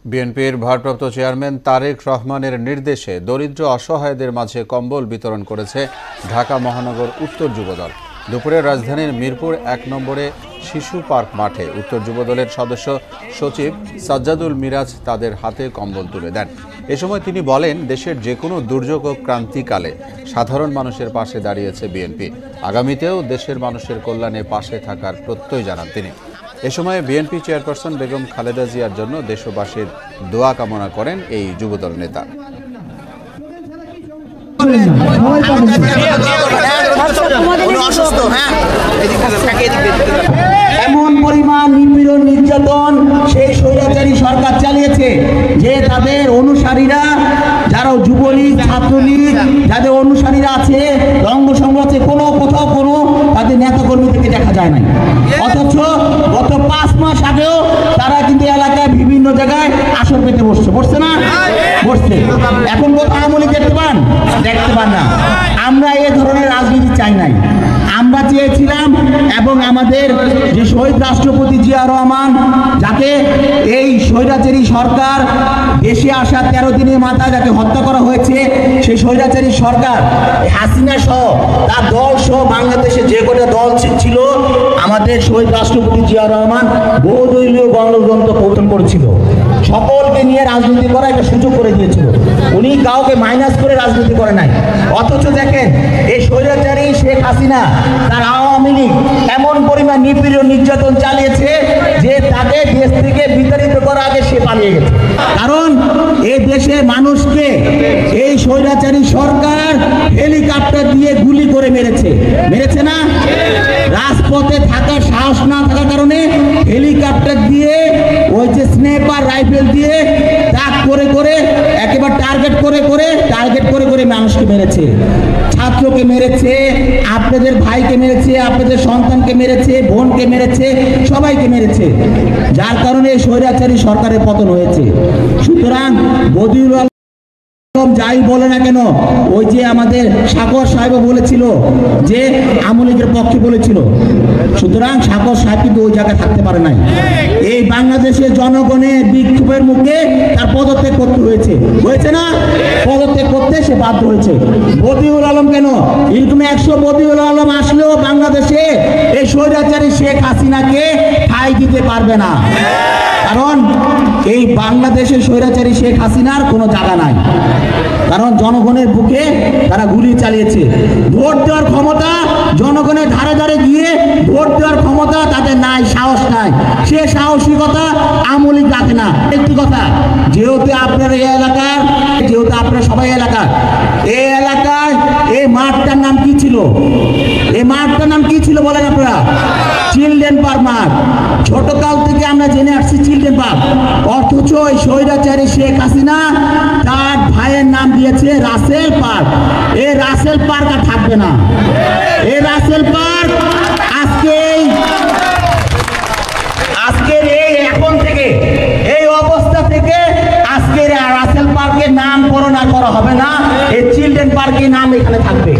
বিএনপির ভারপ্রাপ্ত চেয়ারম্যান তারেক রহমানের নির্দেশে দরিদ্র অসহায়দের মাঝে কম্বল বিতরণ করেছে ঢাকা মহানগর উত্তর যুবদল। দুপুরে রাজধানীর মিরপুর ১ নম্বরে শিশু পার্ক মাঠে উত্তর যুবদলের সদস্য সচিব সাজ্জাদুল মিরাজ তাদের হাতে কম্বল তুলে দেন। এ সময় তিনি বলেন, দেশের যে কোনো দুর্যোগ ও ক্রান্তিকালে সাধারণ মানুষের পাশে দাঁড়িয়েছে বিএনপি। আগামীতেও দেশের মানুষের কল্যাণে পাশে থাকার প্রত্যয় জানান তিনি। এ সময় বিএনপি চেয়ারপারসন বেগম খালেদা জিয়ার জন্য দেশবাসীর দোয়া কামনা করেন এই যুবদল নেতা। এমন পরিমাণ নিপীড়ন নির্যাতন সেই স্বৈরাচারী সরকার চালিয়েছে যে তাদের অনুসারীরা, যারা যুবলীগ ছাত্রলীগ যাদের অনুসারীরা আছে, রঙ্গ সংঘে কোথাও কোনো তাদের নেতাকর্মী থেকে দেখা যায় নাই। অথচ গত ৫ মাস আগেও তারা কিন্তু এলাকায় বিভিন্ন জায়গায় আসর পেতে বসছে না বসছে। এখন কোথাও আওয়ামী লীগ দেখতে পান না। আমরা এ ধরনের রাজনীতি চাই নাই। আমরা চেয়েছিলাম এবং আমাদের যে শহীদ রাষ্ট্রপতি জিয়া রহমান, যাকে এই স্বৈরাচারী সরকার দেশে আসা ১৩ দিনের মাথায় যাকে হত্যা করা হয়েছে, সেই স্বৈরাচারী সরকার হাসিনা সহ তার দল সহ বাংলাদেশে যে কটা দল ছিল, আমাদের শহীদ রাষ্ট্রপতি জিয়া রহমান বহুদলীয় গণতন্ত্র প্রবর্তন করেছিল। সকলকে নিয়ে রাজনীতি করা একটা সুযোগ করে দিয়েছিল। উনি কাউকে মাইনাস করে রাজনীতি করে নাই। অথচ দেখেন, এই স্বৈরাচারী শেখ হাসিনা তার আওয়ামী লীগ এমন পরিমাণ নিপীড়ন নির্যাতন চালিয়েছে যে তাকে দেশ থেকে বিতাড়িত করার আগে সে পালিয়ে গেছে। কারণ এই দেশে মানুষকে এই স্বৈরাচারী সরকার হেলিকপ্টার দিয়ে গুলি করে মেরেছে না। রাজপথে থাকার সাহস না থাকার কারণে হেলিকপ্টার দিয়ে, ওই যে স্নাইপার রাইফেল দিয়ে তাক করে একেবারে টার্গেট করে মানুষকে মেরেছে, ছাত্রকে মেরেছে, আপনাদের ভাইকে মেরেছে, আপনাদের সন্তানকে মেরেছে, বোনকে মেরেছে, সবাইকে মেরেছে। যার কারণে স্বৈরাচারী সরকারের পতন হয়েছে। সুতরাং বদিউল যাই বলে না কেন, ওই যে আমাদের সাগর সাহেব বলেছিল যে আওয়ামী লীগের পক্ষে বলেছিল, সুতরাং সাগর সাহেব কিন্তু ওই জায়গায় থাকতে পারে নাই। এই বাংলাদেশের জনগণের বিক্ষোভের মুখে তার পদত্যাগ করতে হয়েছে না, পদত্যাগ করতে সে বাধ্য হয়েছে। বদিউল আলম কেন, এরকম ১০০ বদিউল আলম আসলেও বাংলাদেশে এই স্বৈরাচারী শেখ হাসিনাকে ঠাঁই দিতে পারবে না। কারণ এই বাংলাদেশে স্বৈরাচারী শেখ হাসিনার কোনো জায়গা নাই। কারণ জনগণের বুকে তারা গুলি চালিয়েছে। ভোট দেওয়ার ক্ষমতা, জনগণের ধারে ধারে গিয়ে ভোট দেওয়ার ক্ষমতা তাদের নাই, সাহস নাই। সে সাহসিকতা আওয়ামী লীগ রাখে না। একটি কথা, যেহেতু আপনার এই এলাকার, যেহেতু আপনার সবাই এলাকার, এই এলাকায় এই মাঠটার নাম কি ছিল? এই মাঠটার নাম কি ছিল বলেন আপনারা? চিলড্রেন পার্ক মাঠ। ছোটকাল থেকে আমরা জেনে আসছি চিলড্রেন পার্ক। অথচ ওই স্বৈরাচারী শেখ হাসিনা তার ভাইয়ের নাম দিয়েছে রাসেল পার্ক। এই রাসেল পার্ক আর থাকবে না। এই রাসেল পার্ক আজকের এই এখন থেকে এই অবস্থা থেকে আজকের রাসেল পার্কের নামকরণ করা হবে না। এই চিলড্রেন পার্কের নাম এখানে থাকবে।